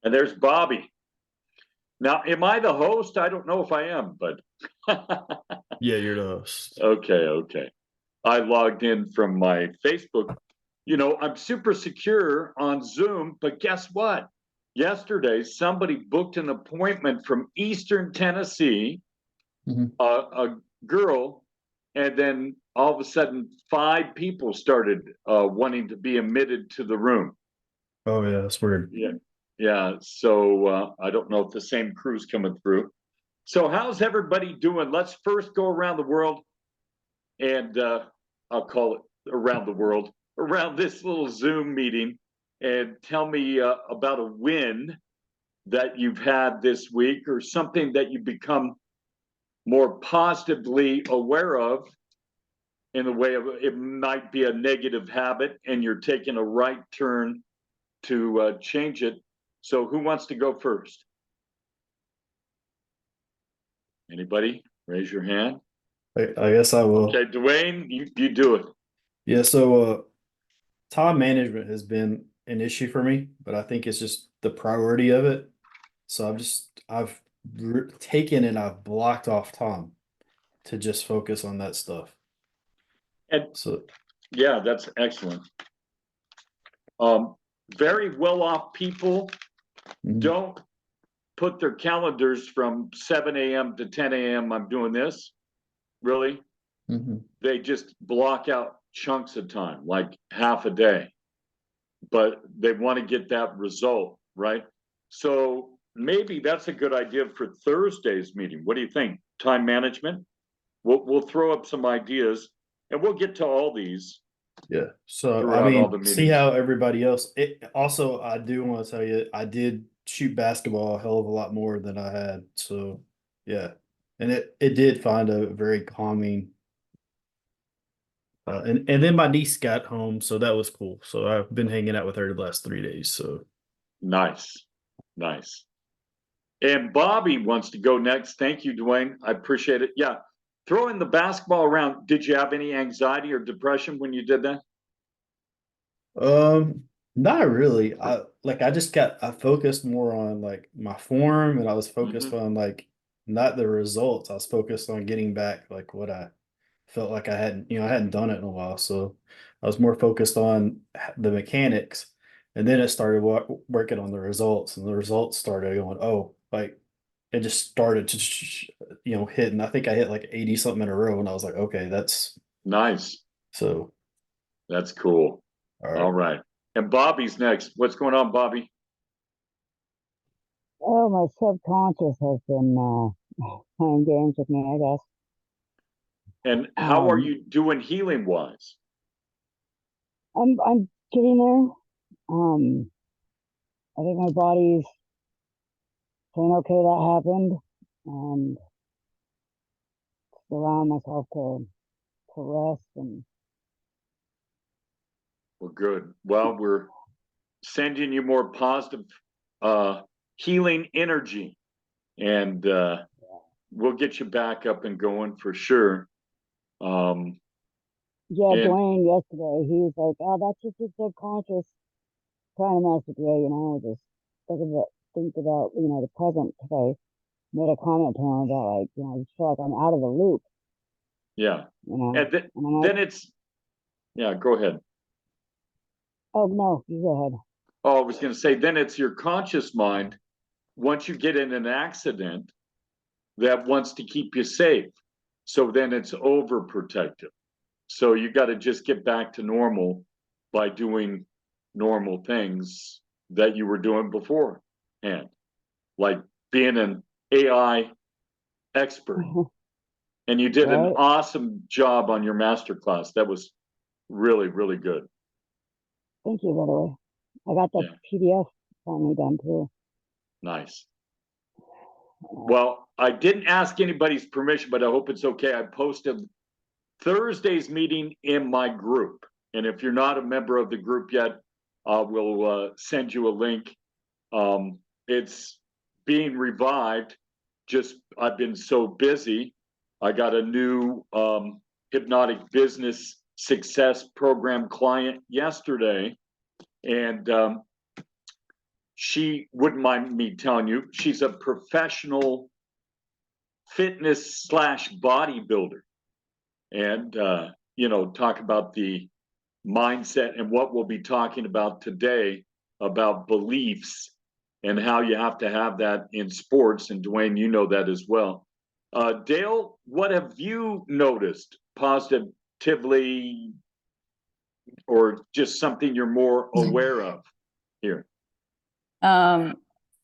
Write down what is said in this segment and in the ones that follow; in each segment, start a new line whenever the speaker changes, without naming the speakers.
And there's Bobby. Now, am I the host? I don't know if I am, but
Yeah, you're the host.
okay. I logged in from my Facebook. I'm super secure on Zoom, but guess what? Yesterday, somebody booked an appointment from Eastern Tennessee,
Mhm.
a girl, and then all of a sudden, five people started wanting to be admitted to the room.
Oh yeah, that's weird.
Yeah, yeah. So I don't know if the same crew's coming through. So how's everybody doing? Let's first go around the world, and I'll call it around the world, around this little Zoom meeting, and tell me about a win that you've had this week, or something that you've become more positively aware of, in the way of it might be a negative habit and you're taking a right turn to change it. So who wants to go first? Anybody? Raise your hand.
I guess I will.
Okay, Dwayne, you do it.
Yeah, so time management has been an issue for me, but I think it's just the priority of it. So I've taken and I've blocked off time to just focus on that stuff.
And
So
yeah, that's excellent. Um, Very well off people
mhm,
don't put their calendars from 7 a.m. to 10 a.m. I'm doing this. Really?
mhm.
They just block out chunks of time, like half a day, but they want to get that result, right? So maybe that's a good idea for Thursday's meeting. What do you think? Time management? We'll throw up some ideas, and we'll get to all these
Yeah. So I
throughout all the
mean, see
meetings.
how everybody else. It also I do want to tell you I did shoot basketball a hell of a lot more than I had. So yeah, and it did find a very calming. And then my niece got home, so that was cool. So I've been hanging out with her the last 3 days. So
Nice, nice. And Bobby wants to go next. Thank you, Dwayne. I appreciate it. Yeah, throwing the basketball around. Did you have any anxiety or depression when you did that?
um, not really. I focused more on like my form, and I was focused
Mm-hmm.
on like not the results. I was focused on getting back like what I felt like I hadn't done it in a while. So I was more focused on the mechanics, and then it started working on the results, and the results started going, oh, like it just started to, hit. And I think I hit like 80 something in a row, and I was like, okay, that's
Nice.
so
That's cool.
all
All
right.
right. And Bobby's next. What's going on, Bobby?
Oh, my subconscious has been playing games with me, I guess.
And how are
Um,
you doing healing wise?
I'm getting there. I think my body's saying, okay, that happened, and allowing myself to rest. And
Well, good. Well, we're sending you more positive uh, healing energy, and we'll get you back up and going for sure. Um,
yeah,
and
Dwayne yesterday, he was like, oh, that's just your subconscious trying to mess with you, just think about, the present. Because I made a comment to him about like, I just feel like I'm out of the loop,
yeah, and
and I'm like,
then it's yeah. Go ahead.
oh no, you go ahead.
Oh, I was going to say, then it's your conscious mind. Once you get in an accident, that wants to keep you safe. So then it's overprotective. So you got to just get back to normal by doing normal things that you were doing beforehand, like being an AI expert. And you did an
Right?
awesome job on your masterclass. That was really, really good.
Thank you, by the way. I got the
Yeah,
PDF finally done too.
nice. Well, I didn't ask anybody's permission, but I hope it's okay. I posted Thursday's meeting in my group. And if you're not a member of the group yet, we'll send you a link. It's being revived. Just I've been so busy. I got a new hypnotic business success program client yesterday, and she wouldn't mind me telling you, she's a professional fitness / bodybuilder. And, talk about the mindset and what we'll be talking about today about beliefs and how you have to have that in sports. And Dwayne, you know that as well. Dale, what have you noticed positively or just something you're more aware of here?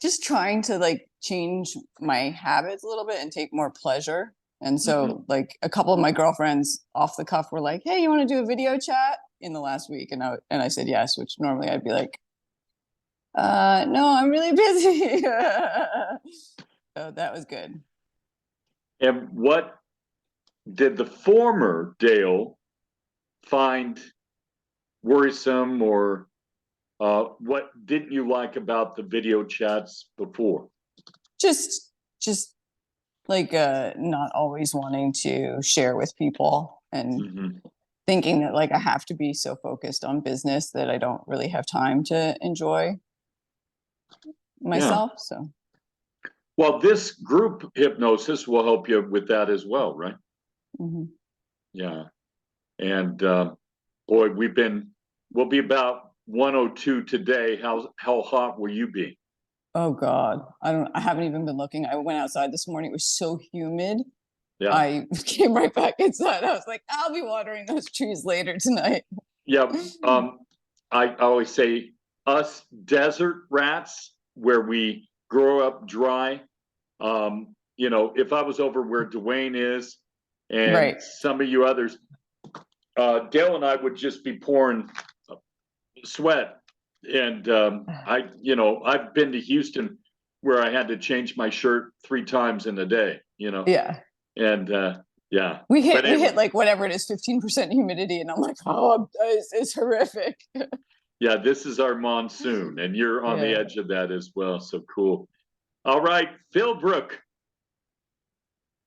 Just trying to like change my habits a little bit and take more pleasure. And so like a couple of my girlfriends off the cuff were like, hey, you want to do a video chat in the last week? And I said yes, which normally I'd be like, no, I'm really busy. So that was good.
And what did the former Dale find worrisome, or what didn't you like about the video chats before?
Just like not always wanting to share with people and thinking that like I have to be so focused on business that I don't really have time to enjoy myself. So
well, this group hypnosis will help you with that as well, right? Yeah. And boy, we'll be about 102 today. How hot will you be?
oh God, I haven't even been looking. I went outside this morning. It was so humid.
Yeah.
I came right back inside. I was like, I'll be watering those trees later tonight.
Yeah. I always say us desert rats, where we grow up dry. If I was over where Dwayne is and some of you others, Dale and I would just be pouring sweat. And I've been to Houston where I had to change my shirt 3 times in a day,
Yeah.
And yeah.
We hit like whatever it is, 15% humidity. And I'm like, oh, it's horrific.
Yeah, this is our monsoon, and you're on the edge of that as well. So cool. All right, Philbrook.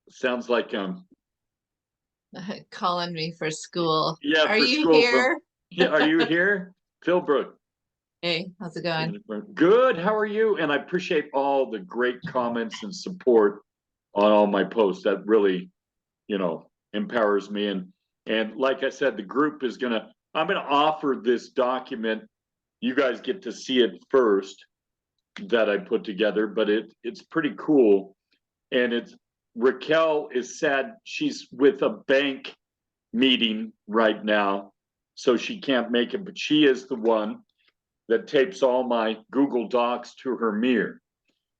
Sounds like
calling me for school.
Yeah,
are
for
you
school,
here?
Yeah, are you here, Philbrook?
Hey, how's it going?
Good. How are you? And I appreciate all the great comments and support on all my posts. That really, empowers me. And like I said, the group is I'm gonna offer this document. You guys get to see it first, that I put together, but it's pretty cool. And Raquel is sad. She's with a bank meeting right now, so she can't make it, but she is the one that tapes all my Google Docs to her mirror.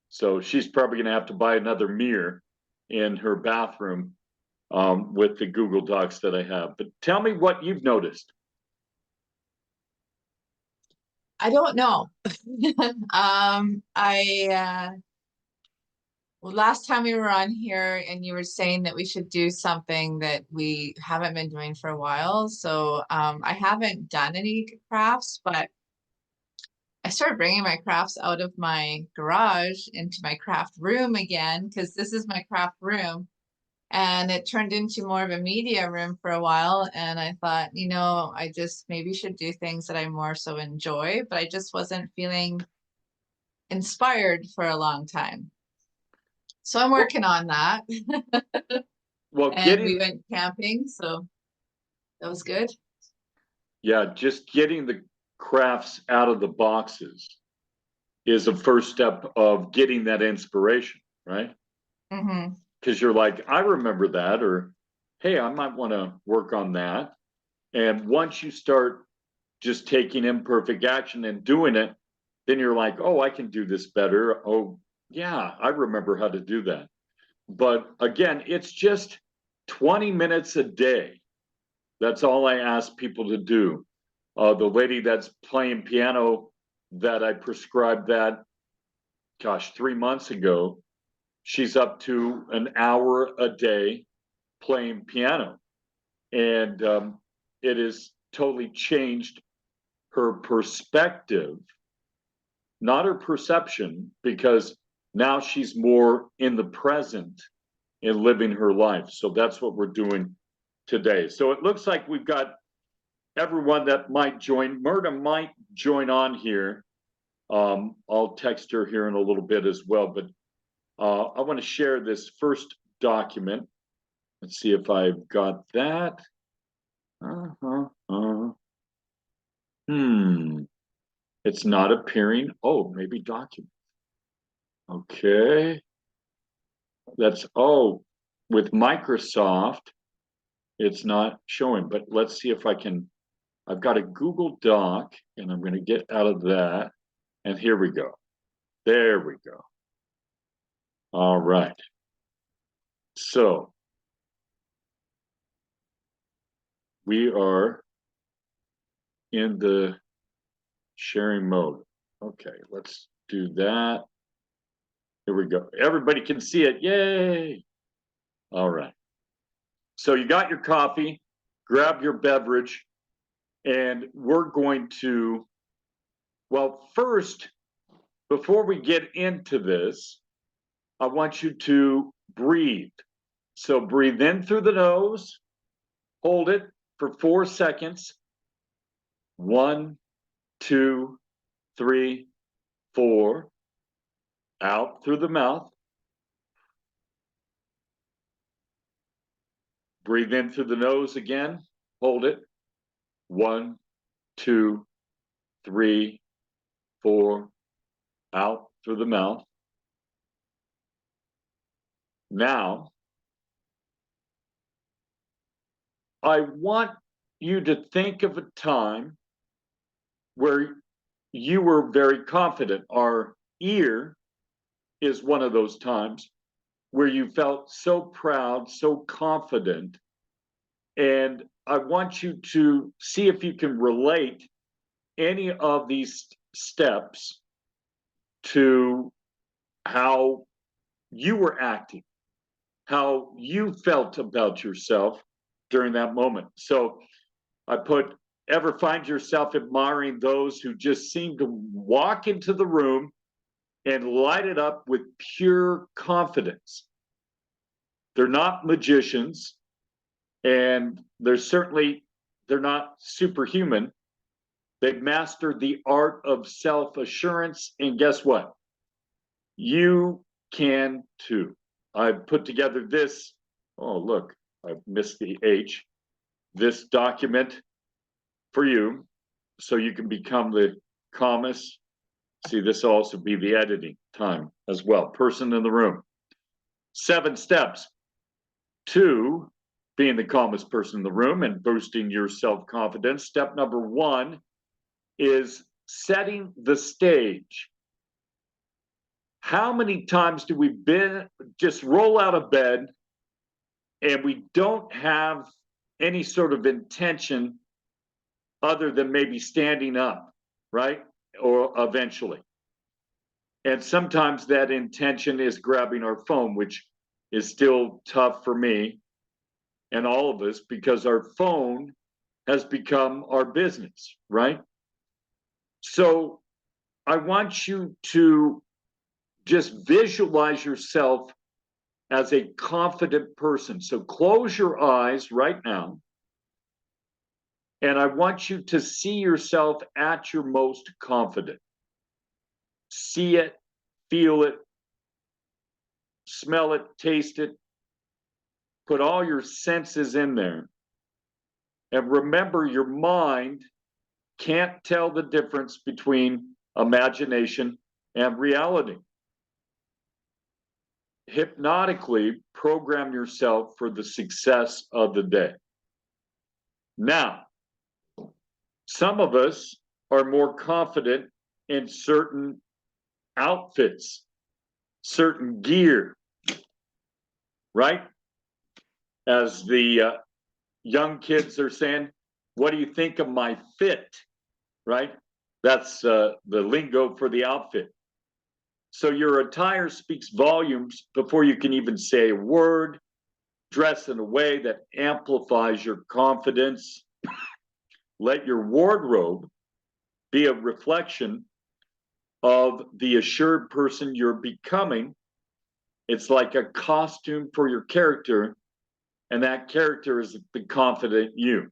So she's probably gonna have to buy another mirror in her bathroom with the Google Docs that I have. But tell me what you've noticed.
I don't know. Last time we were on here and you were saying that we should do something that we haven't been doing for a while. So I haven't done any crafts, but I started bringing my crafts out of my garage into my craft room again, because this is my craft room. And it turned into more of a media room for a while. And I thought, I just maybe should do things that I more so enjoy, but I just wasn't feeling inspired for a long time. So I'm working on that.
Well,
and we went camping, so that was good.
Yeah, just getting the crafts out of the boxes is a first step of getting that inspiration, right? Because you're like, I remember that, or hey, I might want to work on that. And once you start just taking imperfect action and doing it, then you're like, oh, I can do this better. Oh, yeah, I remember how to do that. But again, it's just 20 minutes a day. That's all I ask people to do. The lady that's playing piano that I prescribed that, 3 months ago, she's up to an hour a day playing piano. And it has totally changed her perspective, not her perception, because now she's more in the present and living her life. So that's what we're doing today. So it looks like we've got everyone that might join. Myrna might join on here. I'll text her here in a little bit as well, but I want to share this first document. Let's see if I've got that. It's not appearing. Oh, maybe document. Okay. That's, oh, with Microsoft, it's not showing, but let's see if I can. I've got a Google Doc, and I'm going to get out of that. And here we go. There we go. All right. So we are in the sharing mode. Okay, let's do that. Here we go. Everybody can see it. Yay. All right. So you got your coffee, grab your beverage, and we're going to, well, first, before we get into this, I want you to breathe. So breathe in through the nose, hold it for 4 seconds. 1, 2, 3, 4. Out through the mouth. Breathe in through the nose again. Hold it. 1, 2, 3, 4. Out through the mouth. Now, I want you to think of a time where you were very confident. Our ear is one of those times where you felt so proud, so confident. And I want you to see if you can relate any of these steps to how you were acting, how you felt about yourself during that moment. So I put, ever find yourself admiring those who just seem to walk into the room and light it up with pure confidence? They're not magicians, and they're not superhuman. They've mastered the art of self-assurance, and guess what? You can too. I've put together this, oh look, I've missed the H, this document for you, so you can become the calmest. See, this will also be the editing time as well. Person in the room. 7 steps to being the calmest person in the room and boosting your self-confidence. Step number 1 is setting the stage. How many times do we just roll out of bed and we don't have any sort of intention other than maybe standing up, right? Or eventually. And sometimes that intention is grabbing our phone, which is still tough for me and all of us because our phone has become our business, right? So I want you to just visualize yourself as a confident person. So close your eyes right now. And I want you to see yourself at your most confident. See it, feel it, smell it, taste it. Put all your senses in there. And remember, your mind can't tell the difference between imagination and reality. Hypnotically program yourself for the success of the day. Now, some of us are more confident in certain outfits, certain gear, right? As the young kids are saying, what do you think of my fit, right? That's the lingo for the outfit. So your attire speaks volumes before you can even say a word. Dress in a way that amplifies your confidence. Let your wardrobe be a reflection of the assured person you're becoming. It's like a costume for your character, and that character is the confident you.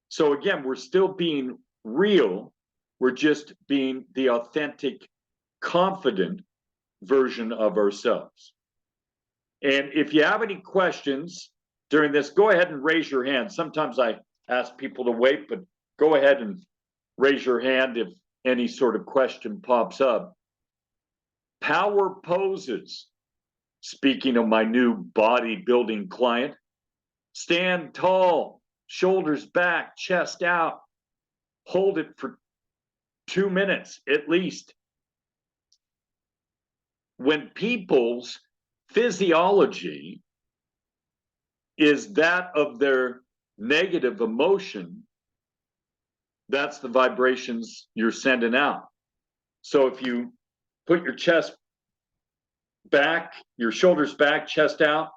So again, we're still being real, We're just being the authentic, confident version of ourselves. And if you have any questions during this, go ahead and raise your hand. Sometimes I ask people to wait, but go ahead and raise your hand if any sort of question pops up. Power poses. Speaking of my new bodybuilding client, stand tall, shoulders back, chest out. Hold it for 2 minutes at least. When people's physiology is that of their negative emotion, that's the vibrations you're sending out. So if you put your chest back, your shoulders back, chest out,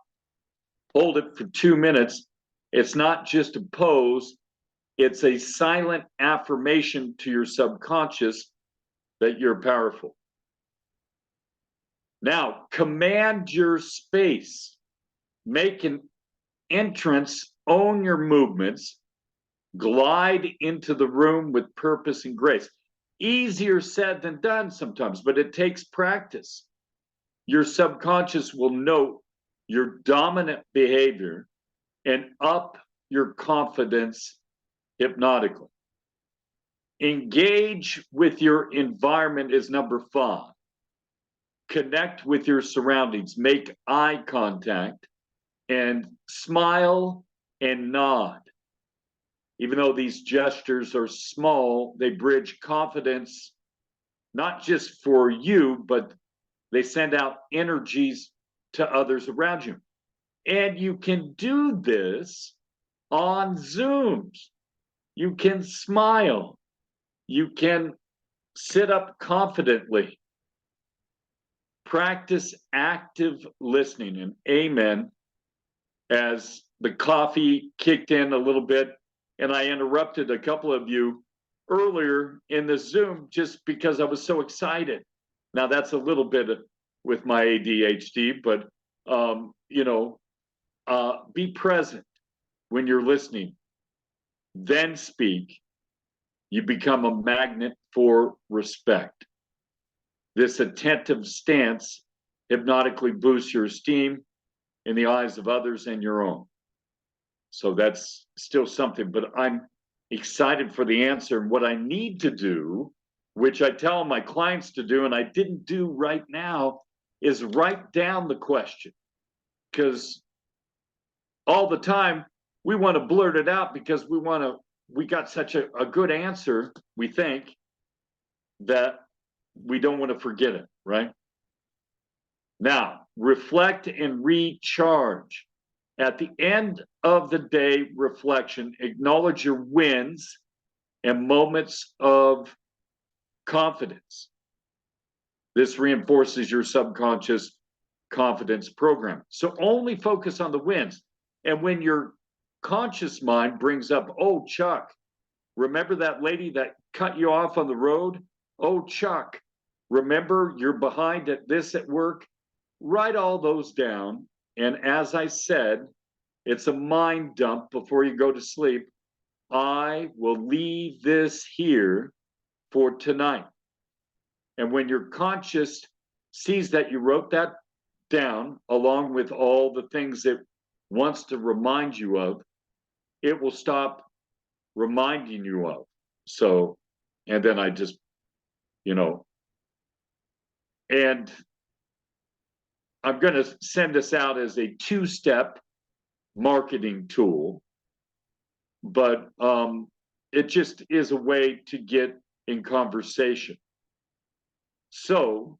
hold it for 2 minutes, it's not just a pose, it's a silent affirmation to your subconscious that you're powerful. Now, command your space. Make an entrance, own your movements, glide into the room with purpose and grace. Easier said than done sometimes, but it takes practice. Your subconscious will note your dominant behavior and up your confidence hypnotically. Engage with your environment is number 5. Connect with your surroundings, make eye contact, and smile and nod. Even though these gestures are small, they bridge confidence, not just for you, but they send out energies to others around you. And you can do this on Zooms. You can smile. You can sit up confidently. Practice active listening, and amen. As the coffee kicked in a little bit, and I interrupted a couple of you earlier in the Zoom just because I was so excited. Now that's a little bit with my ADHD, but be present when you're listening, then speak. You become a magnet for respect. This attentive stance hypnotically boosts your esteem in the eyes of others and your own. So that's still something, but I'm excited for the answer. And what I need to do, which I tell my clients to do, and I didn't do right now, is write down the question. Because all the time we want to blurt it out because we got such a good answer, we think, that we don't want to forget it, right? Now, reflect and recharge. At the end of the day, reflection, acknowledge your wins and moments of confidence. This reinforces your subconscious confidence program. So only focus on the wins. And when your conscious mind brings up, oh, Chuck, remember that lady that cut you off on the road? Oh, Chuck, remember you're behind at this at work? Write all those down. And as I said, it's a mind dump before you go to sleep. I will leave this here for tonight. And when your conscious sees that you wrote that down, along with all the things it wants to remind you of, it will stop reminding you of. So, and then I just, and I'm going to send this out as a 2-step marketing tool, but it just is a way to get in conversation. So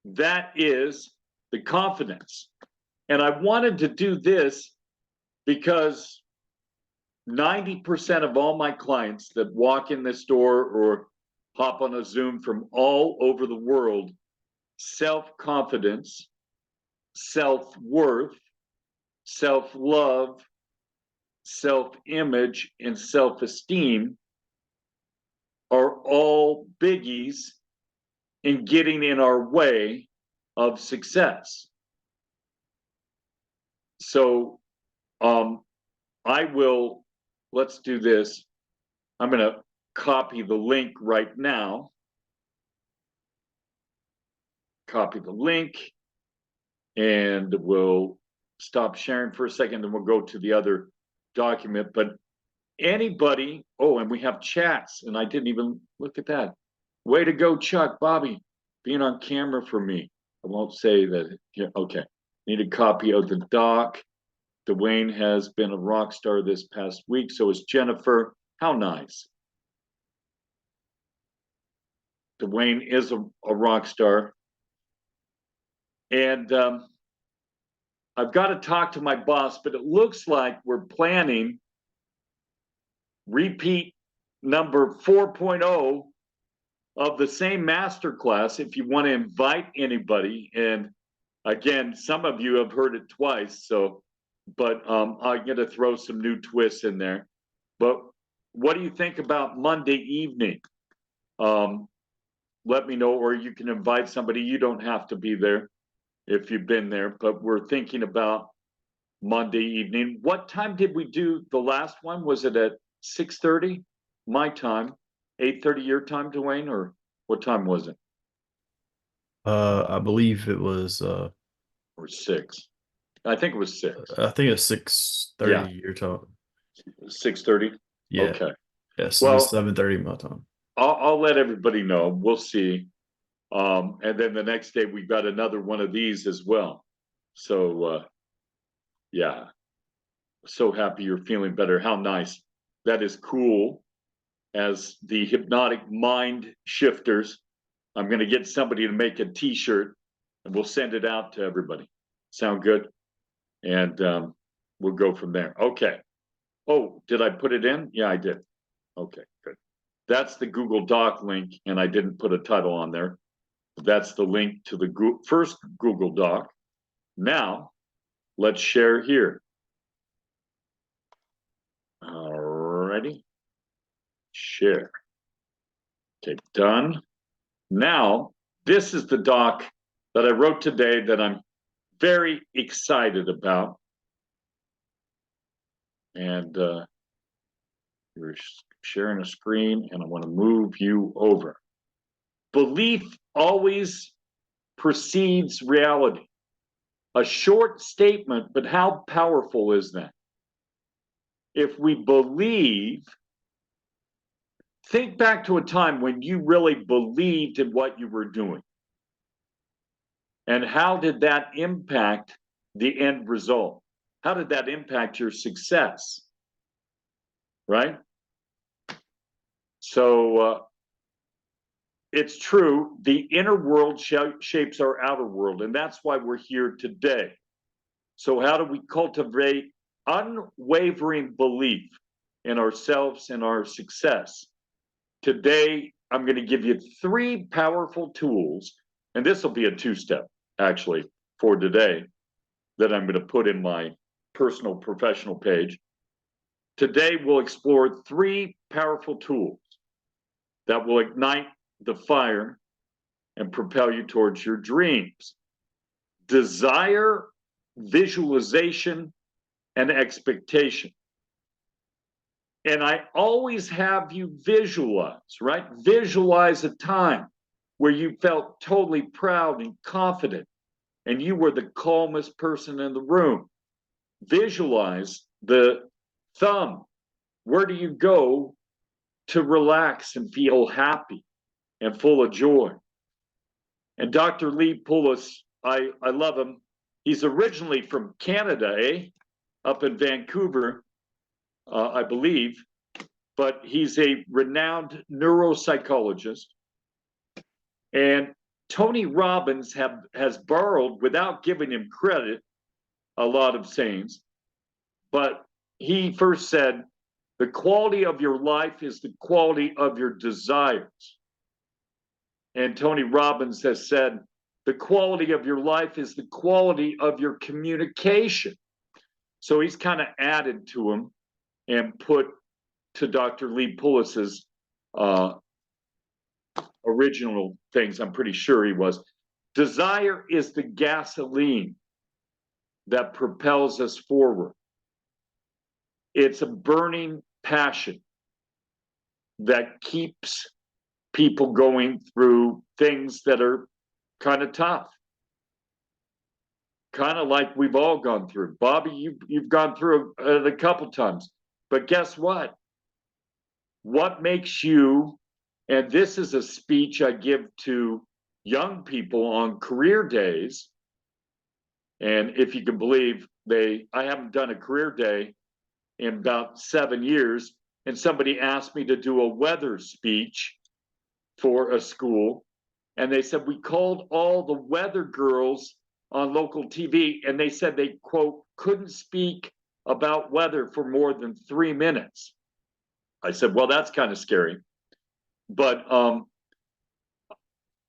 that is the confidence. And I wanted to do this because 90% of all my clients that walk in this door or hop on a Zoom from all over the world, self-confidence, self-worth, self-love, self-image, and self-esteem are all biggies in getting in our way of success. So let's do this. I'm going to copy the link right now. Copy the link, and we'll stop sharing for a second, and we'll go to the other document. But anybody, oh, and we have chats, and I didn't even look at that. Way to go, Chuck, Bobby, being on camera for me. I won't say that. Yeah, okay. Need a copy of the doc. Dwayne has been a rock star this past week. So is Jennifer. How nice. Dwayne is a rock star. And I've got to talk to my boss, but it looks like we're planning repeat number 4.0 of the same masterclass if you want to invite anybody. And again, some of you have heard it twice, so, but I'm going to throw some new twists in there. But what do you think about Monday evening? Let me know, or you can invite somebody. You don't have to be there if you've been there, but we're thinking about Monday evening. What time did we do the last one? Was it at 6:30 my time, 8:30 your time, Dwayne, or what time was it?
I believe it was
Or 6? I think it was 6.
I think it's 6:30 your time.
6:30.
Yeah.
Okay.
Yeah, so
Well,
it's 7:30 my time.
I'll let everybody know. We'll see. And then the next day we've got another one of these as well. So yeah. So happy you're feeling better. How nice. That is cool. As the Hypnotic Mind Shifters, I'm going to get somebody to make a t-shirt and we'll send it out to everybody. Sound good? And we'll go from there. Okay. Oh, did I put it in? Yeah, I did. Okay, good. That's the Google Doc link, and I didn't put a title on there. That's the link to the first Google Doc. Now, let's share here. Alrighty. Share. Okay, done. Now, this is the doc that I wrote today that I'm very excited about. And you're sharing a screen, and I want to move you over. Belief always precedes reality. A short statement, but how powerful is that? If we believe, think back to a time when you really believed in what you were doing. And how did that impact the end result? How did that impact your success? Right? So it's true, the inner world shapes our outer world, and that's why we're here today. So how do we cultivate unwavering belief in ourselves and our success? Today, I'm going to give you 3 powerful tools, and this will be a 2-step, actually, for today, that I'm going to put in my personal professional page. Today, we'll explore 3 powerful tools that will ignite the fire and propel you towards your dreams. Desire, visualization, and expectation. And I always have you visualize, right? Visualize a time where you felt totally proud and confident, and you were the calmest person in the room. Visualize the thumb. Where do you go to relax and feel happy and full of joy? And Dr. Lee Poulos, I love him. He's originally from Canada, up in Vancouver, I believe, but he's a renowned neuropsychologist. And Tony Robbins has borrowed, without giving him credit, a lot of sayings. But he first said, the quality of your life is the quality of your desires. And Tony Robbins has said, the quality of your life is the quality of your communication. So he's kind of added to him and put to Dr. Lee Poulos's original things. I'm pretty sure he was. Desire is the gasoline that propels us forward. It's a burning passion. that keeps people going through things that are kind of tough. Kind of like we've all gone through. Bobby, you've gone through it a couple times. But guess what? What makes you, and this is a speech I give to young people on career days, and if you can believe, I haven't done a career day in about 7 years, and somebody asked me to do a weather speech for a school, and they said, we called all the weather girls on local TV, and they said they, quote, couldn't speak about weather for more than 3 minutes. I said, well, that's kind of scary. But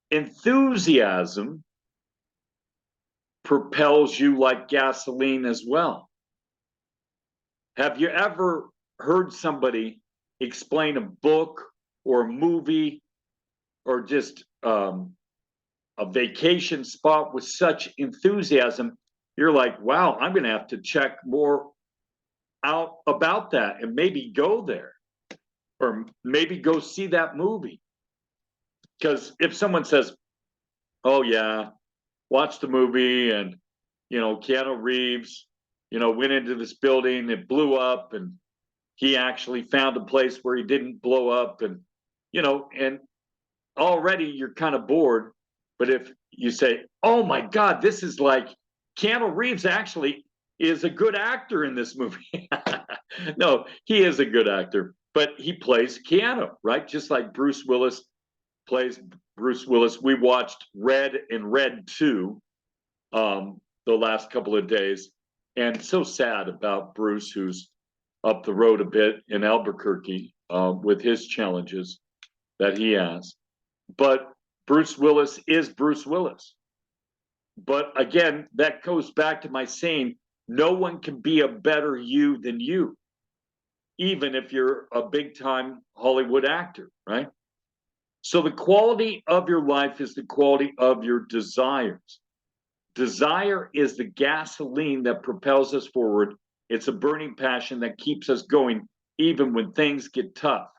enthusiasm propels you like gasoline as well. Have you ever heard somebody explain a book or a movie or just a vacation spot with such enthusiasm? You're like, wow, I'm going to have to check more out about that and maybe go there or maybe go see that movie. Because if someone says, oh yeah, watch the movie and, Keanu Reeves, went into this building, it blew up and he actually found a place where he didn't blow up and, and already you're kind of bored. But if you say, oh my God, this is like Keanu Reeves actually is a good actor in this movie. No, he is a good actor, but he plays Keanu, right? Just like Bruce Willis plays Bruce Willis. We watched Red and Red 2 the last couple of days, and so sad about Bruce, who's up the road a bit in Albuquerque with his challenges that he has. But Bruce Willis is Bruce Willis. But again, that goes back to my saying, no one can be a better you than you, even if you're a big-time Hollywood actor, right? So the quality of your life is the quality of your desires. Desire is the gasoline that propels us forward. It's a burning passion that keeps us going even when things get tough.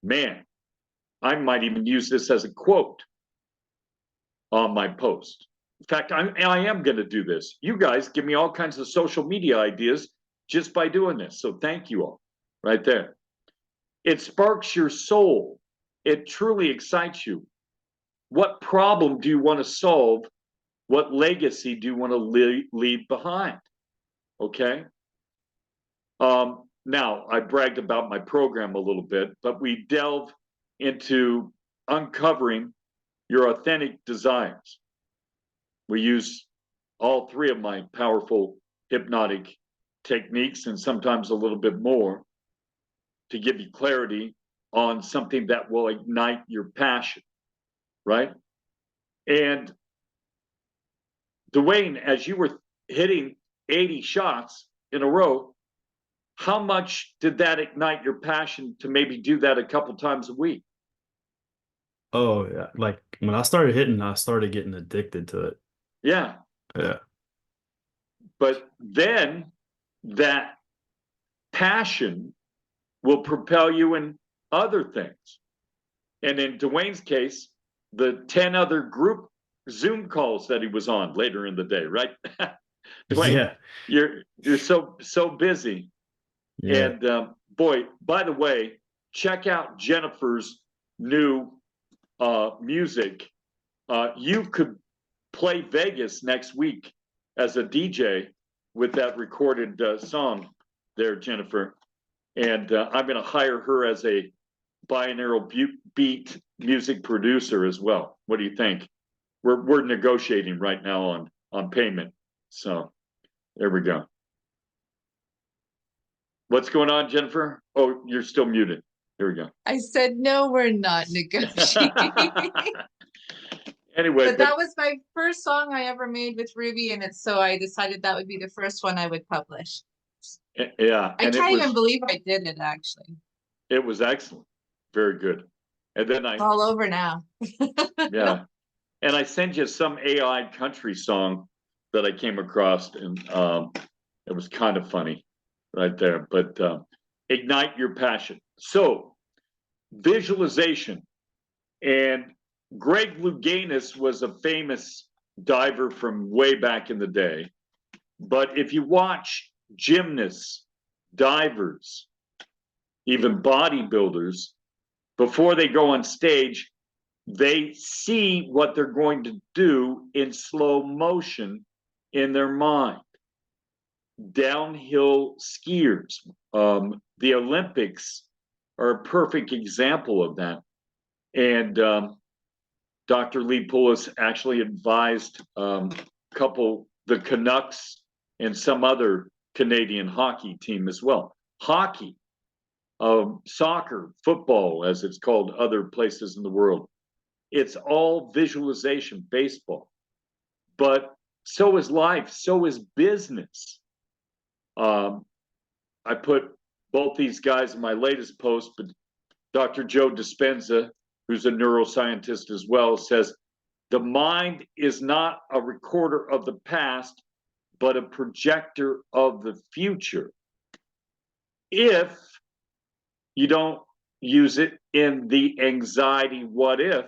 Man, I might even use this as a quote on my post. In fact, I am going to do this. You guys give me all kinds of social media ideas just by doing this. So thank you all right there. It sparks your soul. It truly excites you. What problem do you want to solve? What legacy do you want to leave behind? Okay. Now, I bragged about my program a little bit, but we delve into uncovering your authentic desires. We use all 3 of my powerful hypnotic techniques and sometimes a little bit more to give you clarity on something that will ignite your passion, right? And Dwayne, as you were hitting 80 shots in a row, how much did that ignite your passion to maybe do that a couple times a week?
Oh yeah, like when I started hitting, I started getting addicted to it.
Yeah.
Yeah.
But then that passion will propel you in other things. And in Dwayne's case, the 10 other group Zoom calls that he was on later in the day, right? Dwayne,
Yeah.
you're so busy.
Yeah.
And boy, by the way, check out Jennifer's new music. You could play Vegas next week as a DJ with that recorded song there, Jennifer. And I'm going to hire her as a binaural beat music producer as well. What do you think? We're negotiating right now on payment. So there we go. What's going on, Jennifer? Oh, you're still muted. Here we go.
I said, no, we're not negotiating.
Anyway,
But that was my first song I ever made with Ruby, and so I decided that would be the first one I would publish.
Yeah.
I can't even believe I did it, actually.
It was excellent. Very good. And then
It's all over now.
yeah. And I sent you some AI country song that I came across, and it was kind of funny right there. But ignite your passion. So visualization. And Greg Louganis was a famous diver from way back in the day. But if you watch gymnasts, divers, even bodybuilders, before they go on stage, they see what they're going to do in slow motion in their mind. Downhill skiers, the Olympics are a perfect example of that. And Dr. Lee Poulos actually advised the Canucks and some other Canadian hockey team as well. Hockey, soccer, football, as it's called other places in the world. It's all visualization, baseball. But so is life, so is business. I put both these guys in my latest post, but Dr. Joe Dispenza, who's a neuroscientist as well, says the mind is not a recorder of the past, but a projector of the future. If you don't use it in the anxiety what if,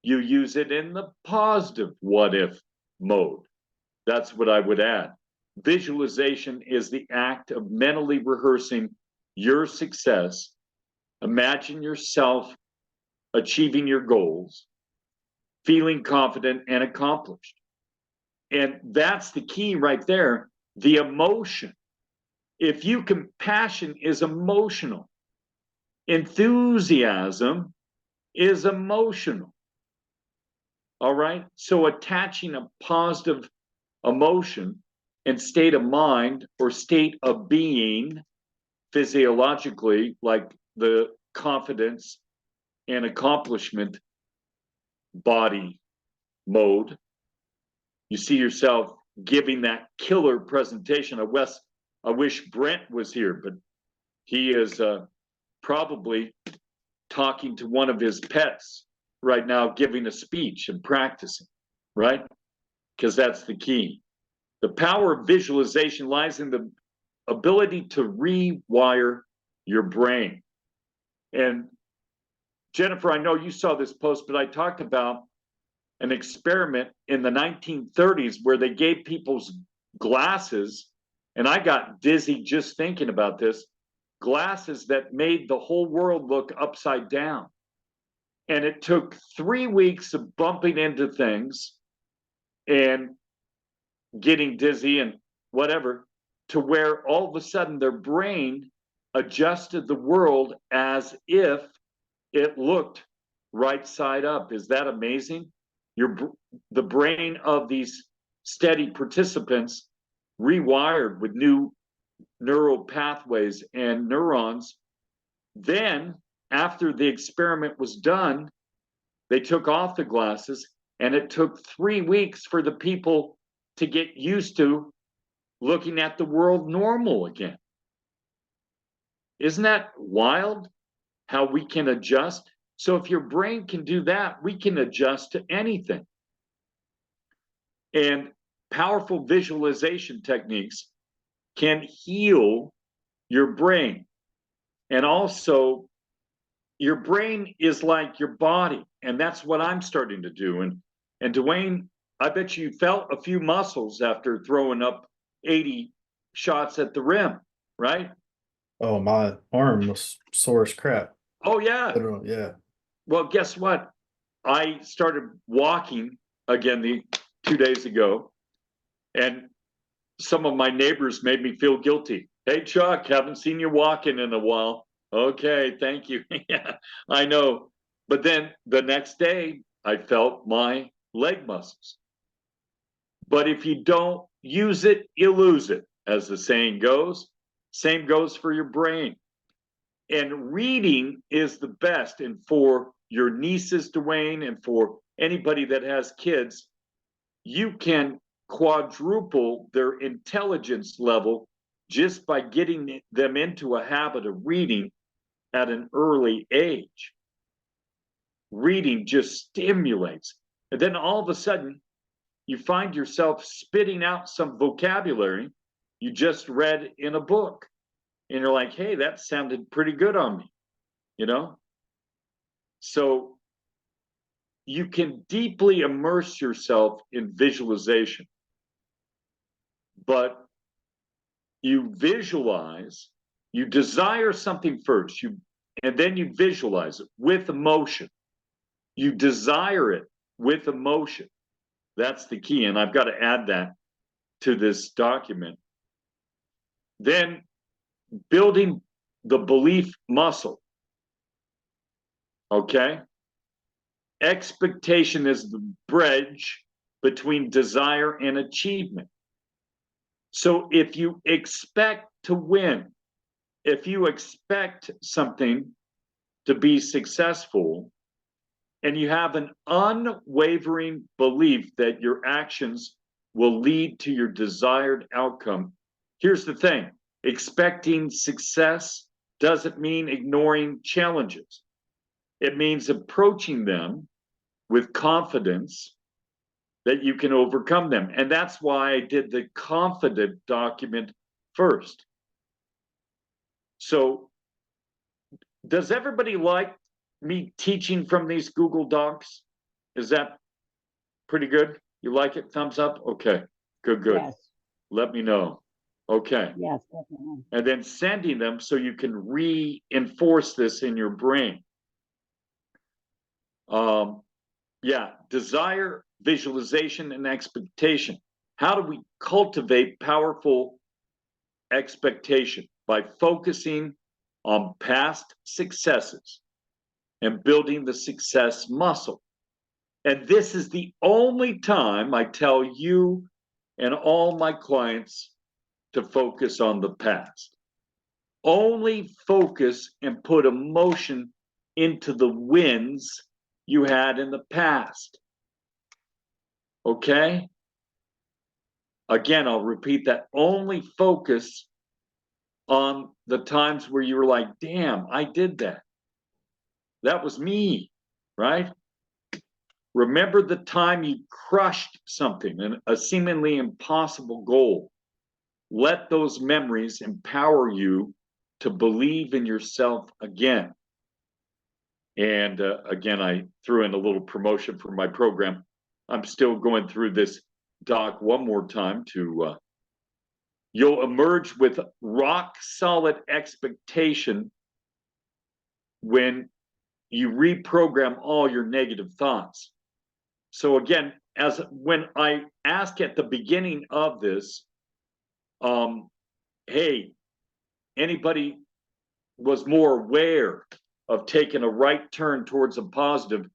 you use it in the positive what if mode. That's what I would add. Visualization is the act of mentally rehearsing your success. Imagine yourself achieving your goals, feeling confident and accomplished. And that's the key right there, the emotion. If you can, passion is emotional. Enthusiasm is emotional. All right? So attaching a positive emotion and state of mind or state of being physiologically, like the confidence and accomplishment body mode, you see yourself giving that killer presentation. I wish Brent was here, but he is probably talking to one of his pets right now, giving a speech and practicing, right? Because that's the key. The power of visualization lies in the ability to rewire your brain. And Jennifer, I know you saw this post, but I talked about an experiment in the 1930s where they gave people's glasses, and I got dizzy just thinking about this, glasses that made the whole world look upside down. And it took 3 weeks of bumping into things and getting dizzy and whatever, to where all of a sudden their brain adjusted the world as if it looked right side up. Is that amazing? The brain of these steady participants rewired with new neural pathways and neurons. Then, after the experiment was done, they took off the glasses, and it took 3 weeks for the people to get used to looking at the world normal again. Isn't that wild how we can adjust? So if your brain can do that, we can adjust to anything. And powerful visualization techniques can heal your brain. And also, your brain is like your body, and that's what I'm starting to do. And Dwayne, I bet you felt a few muscles after throwing up 80 shots at the rim, right?
Oh, my arm was sore as crap.
Oh, yeah.
Literally, yeah.
Well, guess what? I started walking again 2 days ago, and some of my neighbors made me feel guilty. Hey, Chuck, haven't seen you walking in a while. Okay, thank you. Yeah, I know. But then the next day, I felt my leg muscles. But if you don't use it, you lose it, as the saying goes. Same goes for your brain. And reading is the best. And for your nieces, Dwayne, and for anybody that has kids, you can quadruple their intelligence level just by getting them into a habit of reading at an early age. Reading just stimulates. And then all of a sudden, you find yourself spitting out some vocabulary you just read in a book. And you're like, hey, that sounded pretty good on me, you know? So you can deeply immerse yourself in visualization, but you visualize, you desire something first, and then you visualize it with emotion. You desire it with emotion. That's the key, and I've got to add that to this document. Then building the belief muscle. Okay? Expectation is the bridge between desire and achievement. So if you expect to win, if you expect something to be successful, and you have an unwavering belief that your actions will lead to your desired outcome, here's the thing: expecting success doesn't mean ignoring challenges. It means approaching them with confidence that you can overcome them. And that's why I did the confident document first. So, does everybody like me teaching from these Google Docs? Is that pretty good? You like it? Thumbs up? Okay, good.
Yes.
Let me know. Okay.
Yes, definitely.
And then sending them so you can reinforce this in your brain. Yeah, desire, visualization, and expectation. How do we cultivate powerful expectation? By focusing on past successes and building the success muscle. And this is the only time I tell you and all my clients to focus on the past. Only focus and put emotion into the wins you had in the past. Okay? Again, I'll repeat that. Only focus on the times where you were like, damn, I did that. That was me, right? Remember the time you crushed something, a seemingly impossible goal. Let those memories empower you to believe in yourself again. And again, I threw in a little promotion for my program. I'm still going through this doc one more time to, you'll emerge with rock solid expectation when you reprogram all your negative thoughts. So again, as when I ask at the beginning of this, hey, anybody was more aware of taking a right turn towards a positive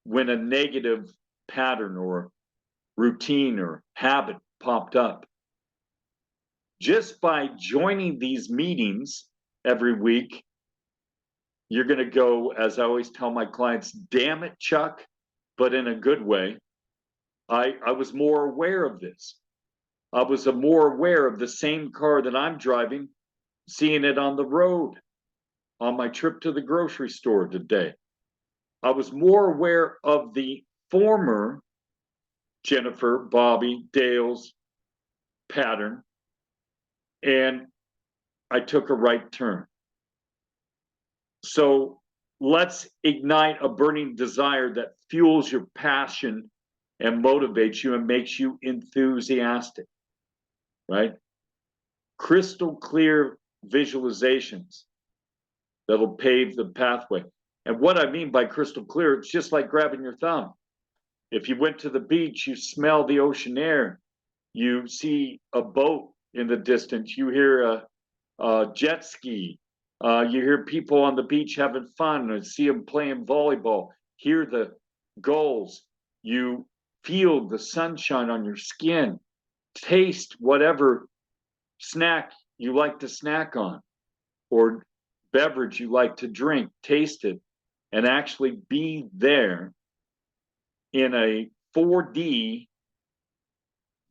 when a negative pattern or routine or habit popped up? Just by joining these meetings every week, you're going to go, as I always tell my clients, damn it, Chuck, but in a good way. I was more aware of this. I was more aware of the same car that I'm driving, seeing it on the road on my trip to the grocery store today. I was more aware of the former Jennifer, Bobby, Dale's pattern, and I took a right turn. So let's ignite a burning desire that fuels your passion and motivates you and makes you enthusiastic, right? Crystal clear visualizations that'll pave the pathway. And what I mean by crystal clear, it's just like grabbing your thumb. If you went to the beach, you smell the ocean air, you see a boat in the distance, you hear a jet ski, you hear people on the beach having fun, and see them playing volleyball, hear the gulls, you feel the sunshine on your skin, taste whatever snack you like to snack on, or beverage you like to drink, taste it, and actually be there in a 4D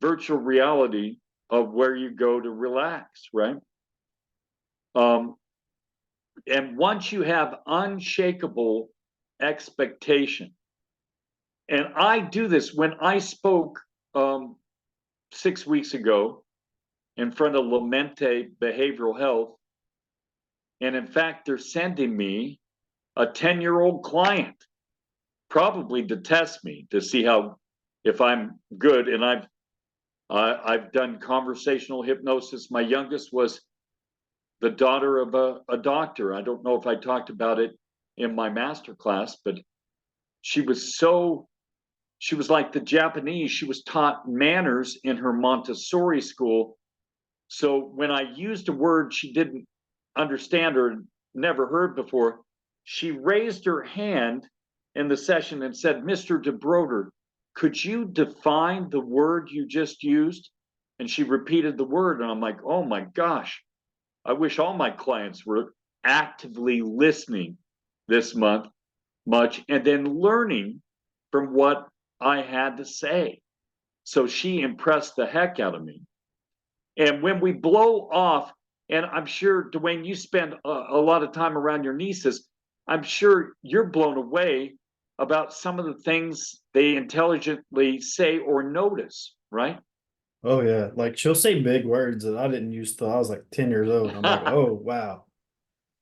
virtual reality of where you go to relax, right? And once you have unshakable expectation, and I do this when I spoke 6 weeks ago in front of Lamente Behavioral Health, and in fact, they're sending me a 10-year-old client, probably to test me to see if I'm good. And I've done conversational hypnosis. My youngest was the daughter of a doctor. I don't know if I talked about it in my master class, but she was like the Japanese. She was taught manners in her Montessori school. So when I used a word she didn't understand or never heard before, she raised her hand in the session and said, "Mr. DeBroder, could you define the word you just used?" And she repeated the word. And I'm like, oh my gosh, I wish all my clients were actively listening this month much and then learning from what I had to say. So she impressed the heck out of me. And when we blow off, and I'm sure, Dwayne, you spend a lot of time around your nieces, I'm sure you're blown away about some of the things they intelligently say or notice, right?
Oh yeah, like she'll say big words that I didn't use till I was like 10 years old. I'm like, oh wow.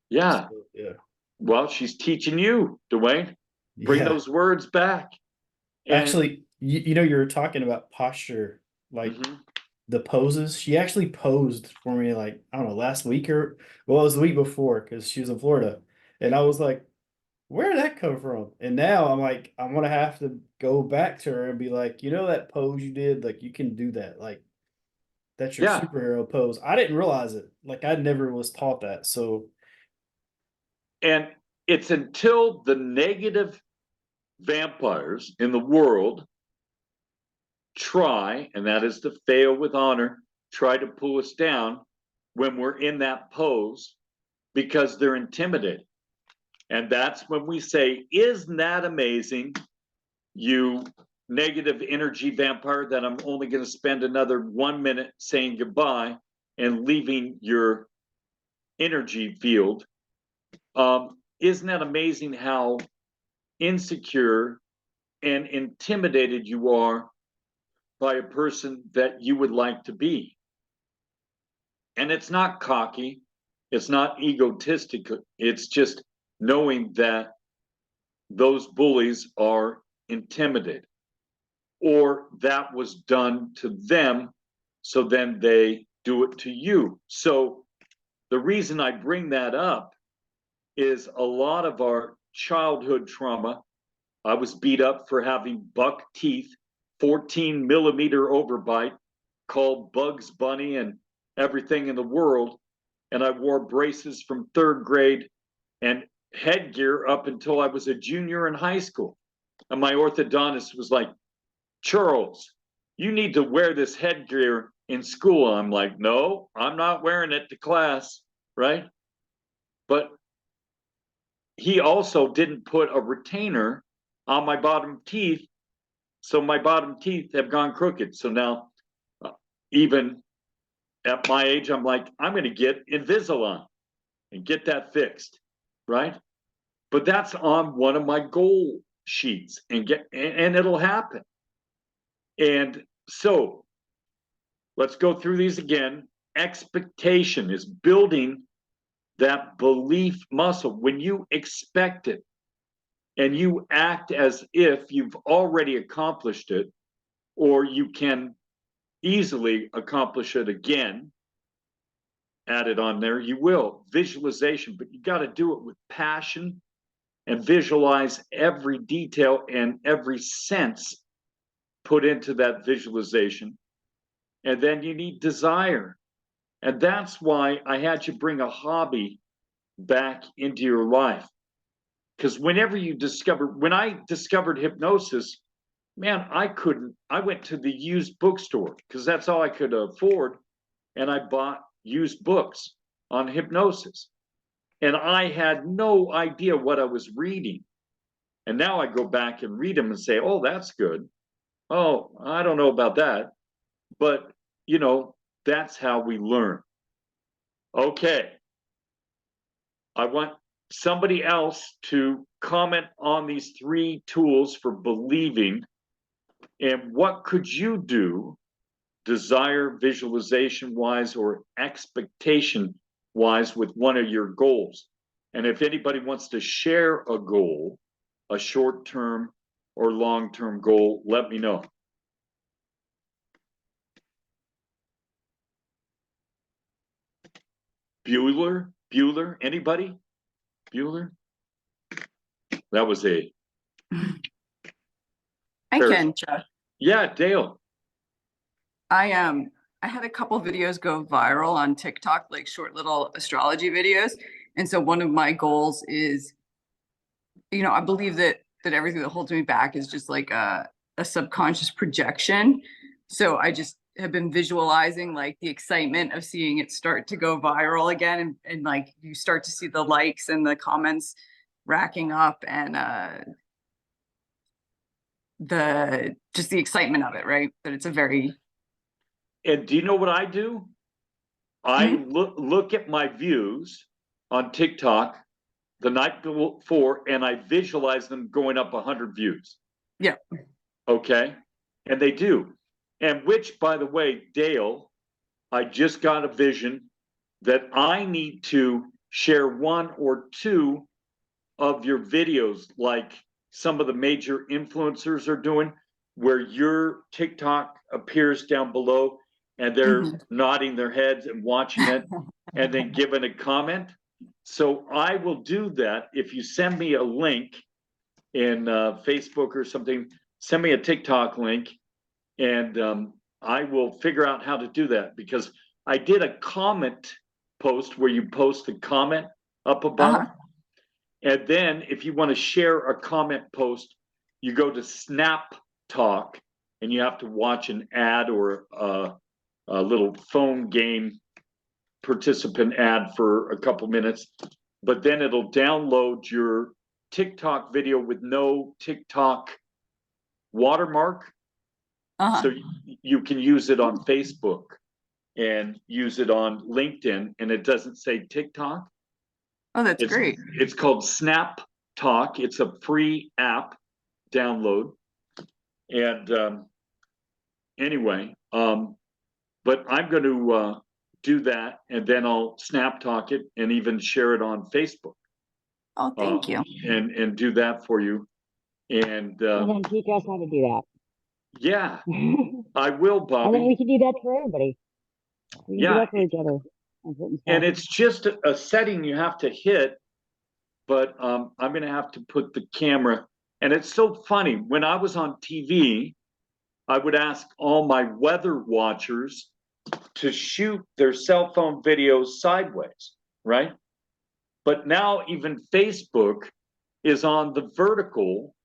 Yeah.
So, yeah.
Well, she's teaching you, Dwayne. Bring
Yeah.
those words back. And,
Actually, you know, you were talking about posture, like
Mhm.
the poses. She actually posed for me, like, I don't know, last week or, well, it was the week before because she was in Florida. And I was like, where did that come from? And now I'm like, I'm gonna have to go back to her and be like, you know, that pose you did, like, you can do that. Like, that's your
Yeah.
superhero pose. I didn't realize it. Like, I never was taught that. So,
And it's until the negative vampires in the world try, and that is to fail with honor, try to pull us down when we're in that pose because they're intimidated. And that's when we say, isn't that amazing, you negative energy vampire, that I'm only going to spend another 1 minute saying goodbye and leaving your energy field. Isn't that amazing how insecure and intimidated you are by a person that you would like to be? And it's not cocky, it's not egotistic, it's just knowing that those bullies are intimidated or that was done to them, so then they do it to you. So the reason I bring that up is a lot of our childhood trauma. I was beat up for having buck teeth, 14-millimeter overbite, called Bugs Bunny and everything in the world. And I wore braces from 3rd grade and headgear up until I was a junior in high school. And my orthodontist was like, "Charles, you need to wear this headgear in school." I'm like, "No, I'm not wearing it to class," right? But he also didn't put a retainer on my bottom teeth. So my bottom teeth have gone crooked. So now, even at my age, I'm like, I'm going to get Invisalign and get that fixed, right? But that's on one of my goal sheets, and it'll happen. And so let's go through these again. Expectation is building that belief muscle. When you expect it and you act as if you've already accomplished it, or you can easily accomplish it again, add it on there, you will. Visualization, but you got to do it with passion and visualize every detail and every sense put into that visualization. And then you need desire. And that's why I had you bring a hobby back into your life. Because when I discovered hypnosis, man, I went to the used bookstore because that's all I could afford. And I bought used books on hypnosis. And I had no idea what I was reading. And now I go back and read them and say, oh, that's good. Oh, I don't know about that. But, that's how we learn. Okay. I want somebody else to comment on these 3 tools for believing, and what could you do, desire, visualization wise, or expectation wise, with one of your goals. And if anybody wants to share a goal, a short-term or long-term goal, let me know. Bueller, anybody? Bueller? That was a.
I can, Chuck.
Yeah, Dale.
I had a couple videos go viral on TikTok, like short little astrology videos. And so one of my goals is, I believe that everything that holds me back is just like a subconscious projection. So I just have been visualizing like the excitement of seeing it start to go viral again, and like you start to see the likes and the comments racking up, and the excitement of it, right? That it's a very.
And do you know what I do? I look at my views on TikTok the night before, and I visualize them going up 100 views.
Yeah.
Okay. And they do. And which, by the way, Dale, I just got a vision that I need to share one or two of your videos, like some of the major influencers are doing, where your TikTok appears down below and they're nodding their heads and watching it and then giving a comment. So I will do that. If you send me a link in Facebook or something, send me a TikTok link, and I will figure out how to do that, because I did a comment post where you post the comment up above. And then if you want to share a comment post, you go to Snap Talk, and you have to watch an ad or a little phone game participant ad for a couple minutes, but then it'll download your TikTok video with no TikTok watermark. So you can use it on Facebook and use it on LinkedIn, and it doesn't say TikTok.
Oh, that's great.
It's called Snap Talk. It's a free app download. And anyway, but I'm going to do that, and then I'll Snap Talk it and even share it on Facebook.
Oh, thank you.
And do that for you. And
then teach us how to do that.
Yeah, I will, Bobby.
And then we can do that for everybody. We can do that for each other.
And it's just a setting you have to hit, but I'm going to have to put the camera. And it's so funny. When I was on TV, I would ask all my weather watchers to shoot their cell phone videos sideways, right? But now even Facebook is on the vertical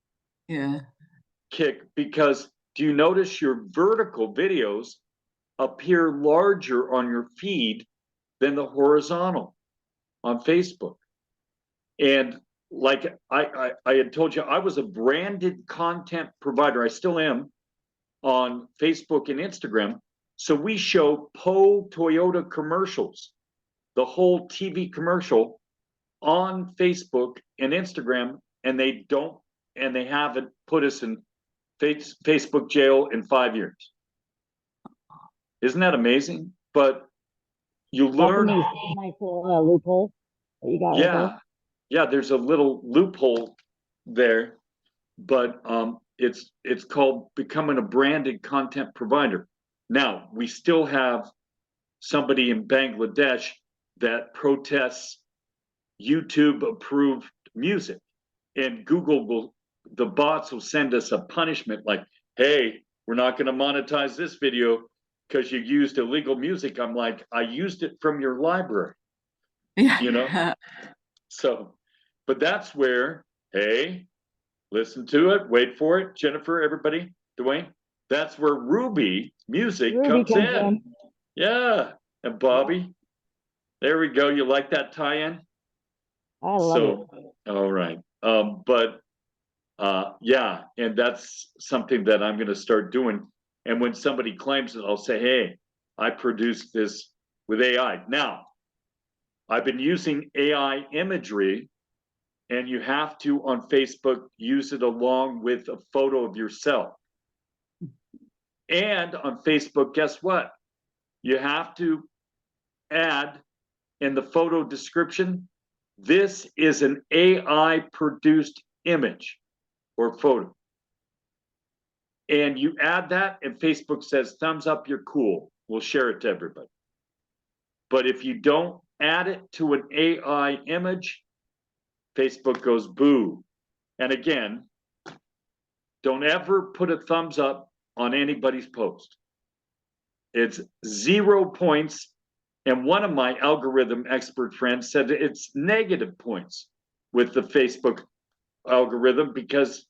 kick, because do you notice your vertical videos appear larger on your feed than the horizontal on Facebook? And like I had told you, I was a branded content provider. I still am on Facebook and Instagram. So we show Toyota commercials, the whole TV commercial on Facebook and Instagram, and they haven't put us in Facebook jail in 5 years. Isn't that amazing? But you learn.
Nice little loophole that you got.
Yeah, yeah. There's a little loophole there, but it's called becoming a branded content provider. Now we still have somebody in Bangladesh that protests YouTube approved music, and the bots will send us a punishment like, hey, we're not going to monetize this video because you used illegal music. I'm like, I used it from your library. So, but that's where, hey, listen to it, wait for it, Jennifer, everybody, Dwayne, that's where Ruby music comes in. Yeah. And Bobby, there we go. You like that tie-in?
I love it.
All right. But yeah, and that's something that I'm going to start doing. And when somebody claims it, I'll say, hey, I produced this with AI. Now, I've been using AI imagery, and you have to, on Facebook, use it along with a photo of yourself. And on Facebook, guess what? You have to add in the photo description This is an AI produced image or photo. And you add that, and Facebook says, thumbs up, you're cool. We'll share it to everybody. But if you don't add it to an AI image, Facebook goes boo. And again, don't ever put a thumbs up on anybody's post. It's 0 points. And one of my algorithm expert friends said it's negative points with the Facebook algorithm, because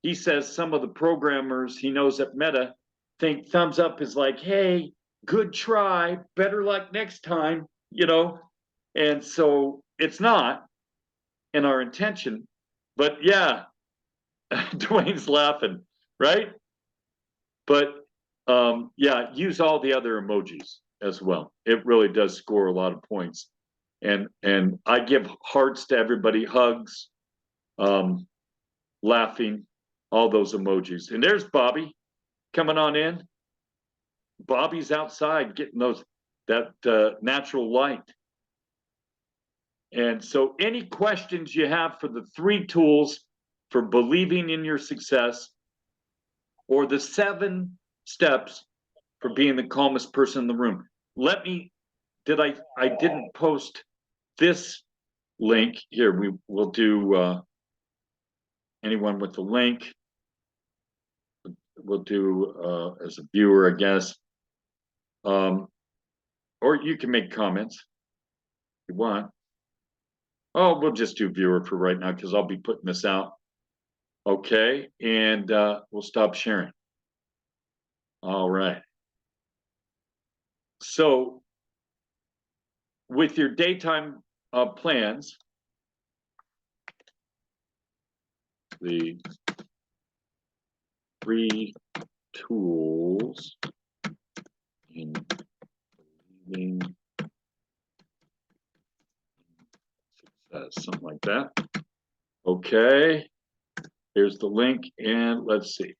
he says some of the programmers he knows at Meta think thumbs up is like, hey, good try, better luck next time, you know? And so it's not in our intention, but yeah, Dwayne's laughing, right? But yeah, use all the other emojis as well. It really does score a lot of points. And I give hearts to everybody, hugs, laughing, all those emojis. And there's Bobby coming on in. Bobby's outside getting that natural light. And so any questions you have for the 3 tools for believing in your success, or the 7 steps for being the calmest person in the room. I didn't post this link here. We'll do anyone with the link. We'll do as a viewer, I guess. Or you can make comments if you want. Oh, we'll just do viewer for right now, because I'll be putting this out. Okay, and we'll stop sharing. All right. So with your daytime plans, the 3 tools in believing success, something like that. Okay, here's the link, and let's see.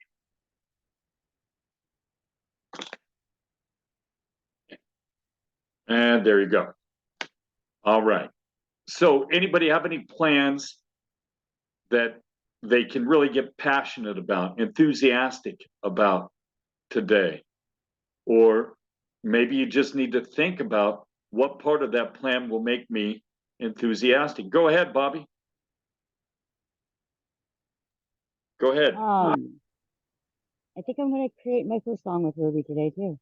And there you go. All right. So anybody have any plans that they can really get passionate about, enthusiastic about today? Or maybe you just need to think about what part of that plan will make me enthusiastic. Go ahead, Bobby. Go ahead.
I think I'm gonna create my first song with Ruby today too.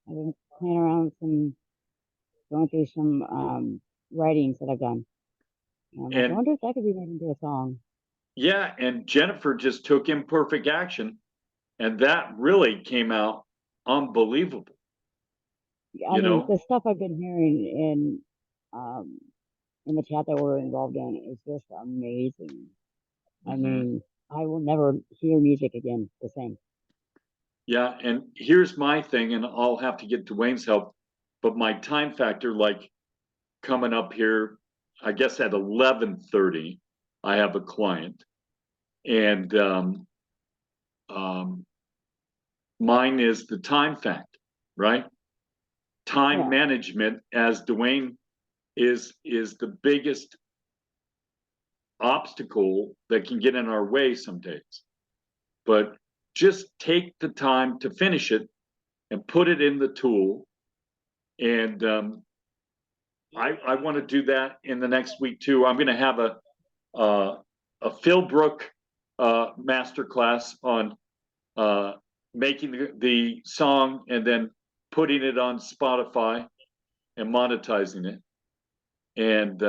I've been playing around with going through some writings that I've done. I wonder if that could be made into a song.
Yeah, and Jennifer just took imperfect action, and that really came out unbelievable.
I mean, the stuff I've been hearing in the chat that we're involved in is just amazing. I mean, I will never hear music again the same.
Yeah, and here's my thing, and I'll have to get Dwayne's help, but my time factor, like coming up here, I guess at 11:30, I have a client, and mine is the time factor, right? Time management, as Dwayne is the biggest obstacle that can get in our way some days. But just take the time to finish it and put it in the tool. And I want to do that in the next week too. I'm going to have a Phil Brook masterclass on making the song and then putting it on Spotify and monetizing it. And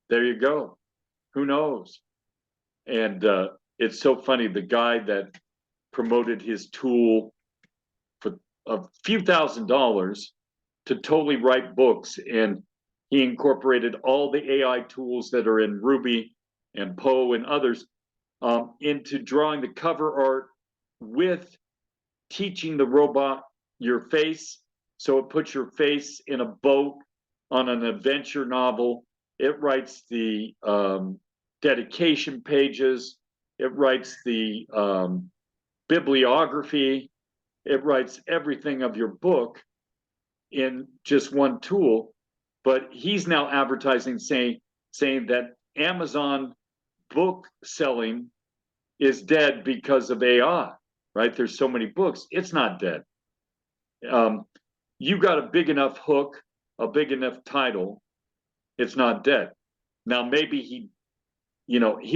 there you go. Who knows? And it's so funny. The guy that promoted his tool for a few $1,000s to totally write books, and he incorporated all the AI tools that are in Ruby and Poe and others into drawing the cover art with teaching the robot your face. So it puts your face in a boat on an adventure novel. It writes the dedication pages. It writes the bibliography. It writes everything of your book in just one tool. but he's now advertising saying that Amazon book selling is dead because of AI, right? There's so many books. It's not dead. You got a big enough hook, a big enough title, it's not dead. Now, maybe he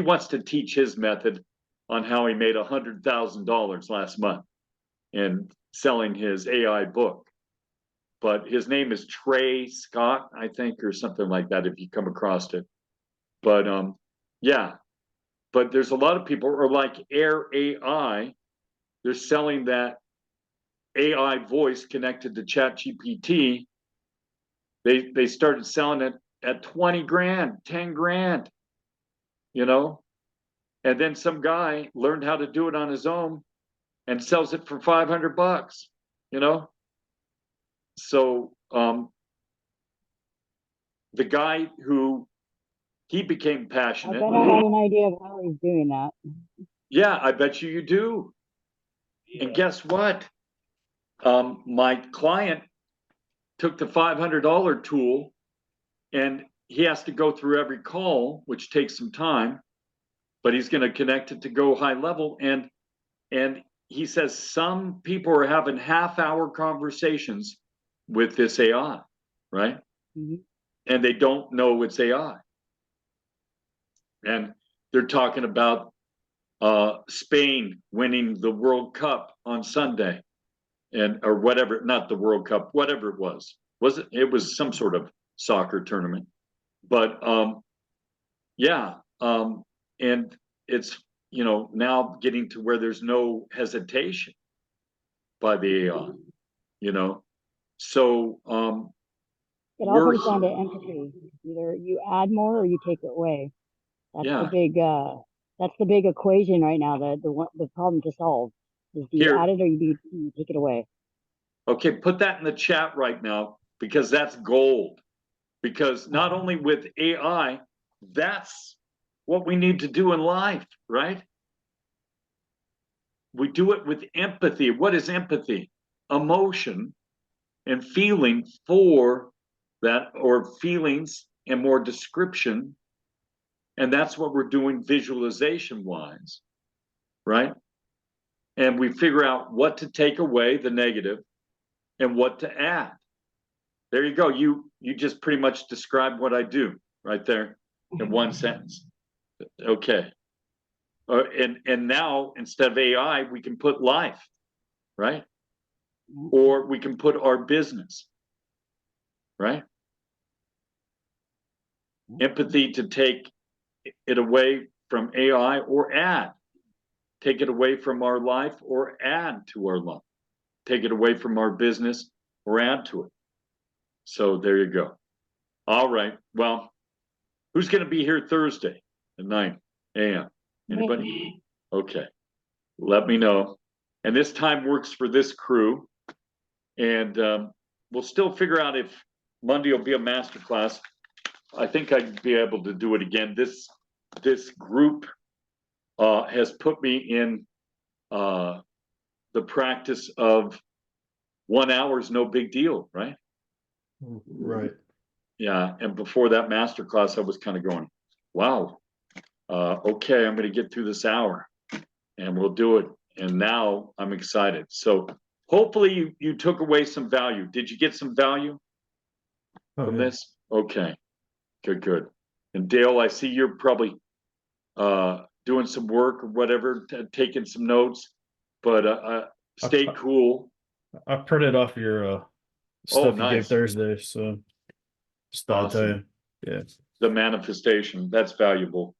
wants to teach his method on how he made $100,000 last month in selling his AI book. But his name is Trey Scott, I think, or something like that, if you come across it. But yeah, but there's a lot of people, or like Air AI, they're selling that AI voice connected to ChatGPT. They started selling it at 20 grand, 10 grand, and then some guy learned how to do it on his own and sells it for $500, So the guy who he became
I
passionate.
bet I have an idea of how he's doing that.
Yeah, I bet you do. And guess what? My client took the $500 tool, and he has to go through every call, which takes some time, but he's going to connect it to go high level. And he says some people are having half-hour conversations with this AI, right?
Mm-hmm.
And they don't know it's AI. And they're talking about Spain winning the World Cup on Sunday, or whatever, not the World Cup, whatever it was. It was some sort of soccer tournament. But yeah, and it's now getting to where there's no hesitation by the AI, so
It all comes down to empathy. Either you add more or you take it away. That's
yeah.
the big equation right now. The problem to solve is, do you
Here.
add it or do you take it away?
Okay, put that in the chat right now, because that's gold. Because not only with AI, that's what we need to do in life, right? We do it with empathy. What is empathy? Emotion and feeling for that, or feelings and more description. And that's what we're doing visualization wise, right? And we figure out what to take away, the negative, and what to add. There you go. You just pretty much described what I do right there in one sentence. Okay. And now, instead of AI, we can put life, right? Or we can put our business, right? Empathy to take it away from AI, or add. Take it away from our life or add to our life. Take it away from our business or add to it. So there you go. All right. Well, who's going to be here Thursday at 9 a.m.? Anybody? Okay. Let me know. And this time works for this crew. And we'll still figure out if Monday will be a masterclass. I think I'd be able to do it again. This group has put me in the practice of 1 hour is no big deal, right?
Right.
Yeah. And before that masterclass, I was kind of going, wow, okay, I'm going to get through this hour and we'll do it. And now I'm excited. So hopefully you took away some value. Did you get some value from this? Okay, good. And Dale, I see you're probably doing some work or whatever, taking some notes, but stay cool.
I printed off your stuff you gave
nice.
Thursday, so just thought I'd tell you. Yeah.
The manifestation, that's valuable.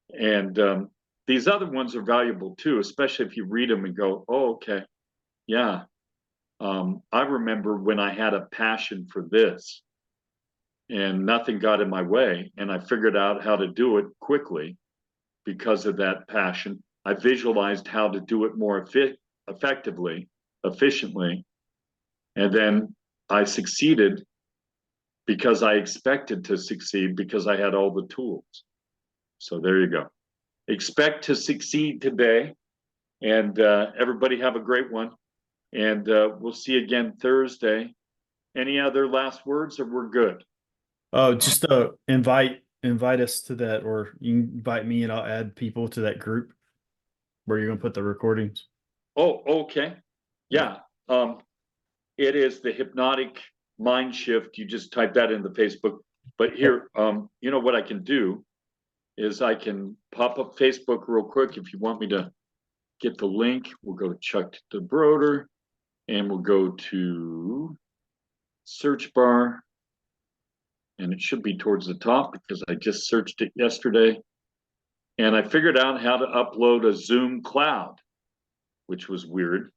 And these other ones are valuable too, especially if you read them and go, oh, okay, yeah. I remember when I had a passion for this and nothing got in my way, and I figured out how to do it quickly because of that passion. I visualized how to do it more effectively, efficiently, and then I succeeded because I expected to succeed because I had all the tools. So there you go. Expect to succeed today, and everybody have a great one. And we'll see you again Thursday. Any other last words, or we're good?
Oh, just invite us to that, or you can invite me and I'll add people to that group where you're gonna put the recordings.
Oh, okay. Yeah. It is the Hypnotic Mindshift. You just type that into Facebook. But here, you know what I can do is I can pop up Facebook real quick if you want me to get the link. We'll go to Chuck DeBroder and we'll go to search bar. And it should be towards the top because I just searched it yesterday. And I figured out how to upload a Zoom cloud, which was weird.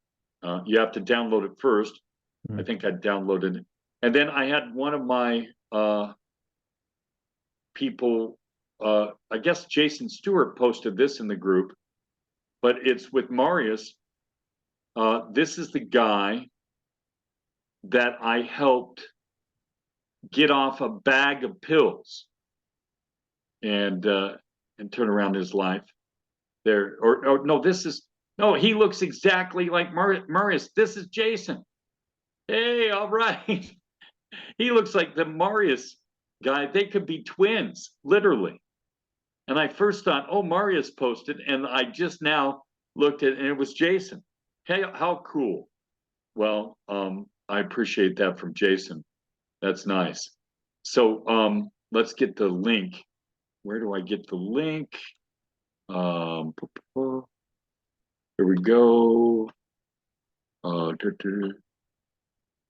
You have to download it first. I think I downloaded it. And then I had one of my people, I guess Jason Stewart posted this in the group, but it's with Marius. This is the guy that I helped get off a bag of pills and turn around his life. There, or no, he looks exactly like Marius. This is Jason. Hey, all right. He looks like the Marius guy. They could be twins, literally. And I first thought, oh, Marius posted, and I just now looked at it, and it was Jason. Hey, how cool. Well, I appreciate that from Jason. That's nice. So let's get the link. Where do I get the link? Here we go.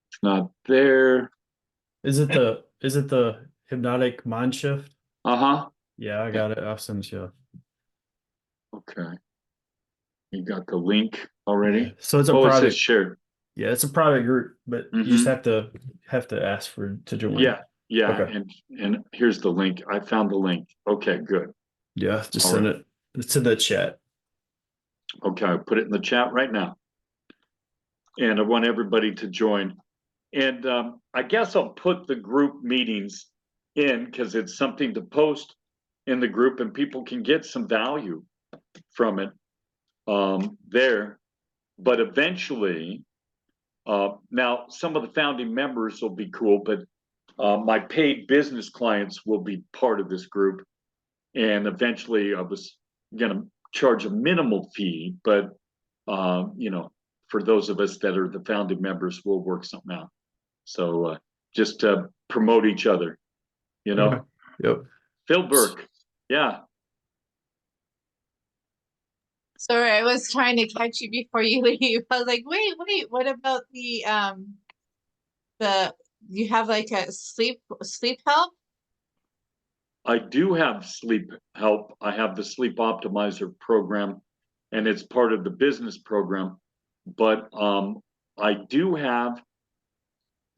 It's not there.
Is it the Hypnotic Mindshift?
Uh-huh.
Yeah, I got it. I'll send it to you.
Okay. You got the link already?
Yeah. So it's a
It
private.
says share.
Yeah, it's a private group, but you just have to ask to join.
Yeah, yeah.
Okay.
And here's the link. I found the link. Okay, good.
Yeah, just
All
send
right.
it. It's in the chat.
Okay, I'll put it in the chat right now. And I want everybody to join. And I guess I'll put the group meetings in because it's something to post in the group and people can get some value from it there. But eventually, now some of the founding members will be cool, but my paid business clients will be part of this group. And eventually I was going to charge a minimal fee, but you know, for those of us that are the founding members, we'll work something out. So just to promote each other, you know.
Okay. Yep.
Phil Burke, yeah.
Sorry, I was trying to catch you before you leave. I was like, wait, what about the you have like a sleep help?
I do have sleep help. I have the sleep optimizer program, and it's part of the business program. But I do have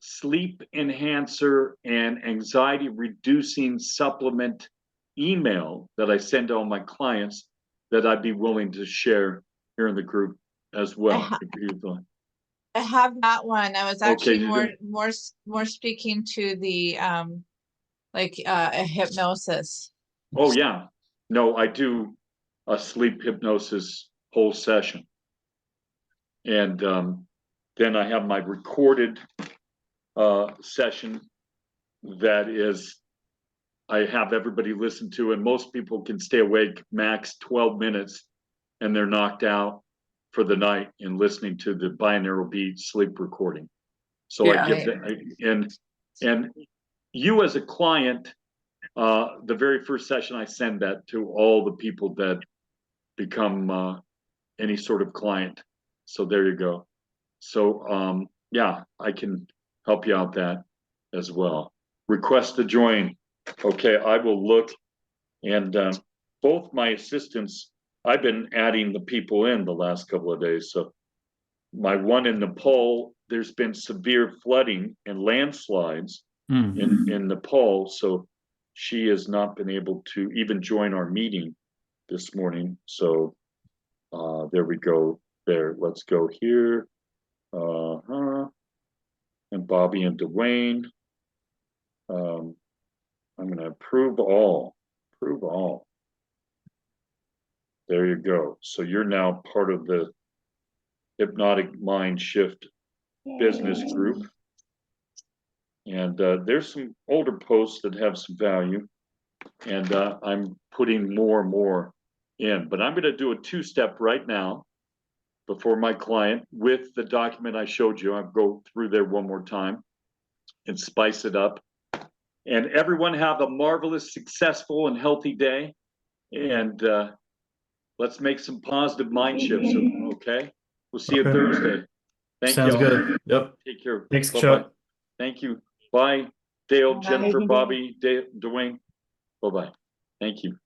sleep enhancer and anxiety reducing supplement email that I send to all my clients that I'd be willing to share here in the group as well.
I have that one. I was actually
Okay,
more speaking to the a hypnosis.
oh yeah. No, I do a sleep hypnosis whole session. And then I have my recorded session that is I have everybody listen to, and most people can stay awake max 12 minutes and they're knocked out for the night in listening to the binaural beat sleep recording. So
Yeah.
I give them, and you as a client, the very first session I send that to all the people that become any sort of client. So there you go. So yeah, I can help you out that as well. Request to join. Okay, I will look. And both my assistants, I've been adding the people in the last couple of days. So my one in Nepal, there's been severe flooding and landslides in Nepal. So she has not been able to even join our meeting this morning. So there we go. There, let's go here. And Bobby and Dwayne. I'm going to approve all. Approve all. There you go. So you're now part of the Hypnotic Mindshift business group. And there's some older posts that have some value, and I'm putting more and more in. But I'm going to do a 2-step right now before my client with the document I showed you. I'll go through there one more time and spice it up. And everyone have a marvelous, successful, and healthy day. And let's make some positive mind shifts, okay? We'll see you
Okay.
Thursday. Thank
Sounds
you.
good. Yep.
Take care.
Thanks,
Bye-bye.
Chuck.
Thank you. Bye. Dale,
Bye.
Jennifer, Bobby, Dwayne. Bye-bye. Thank you.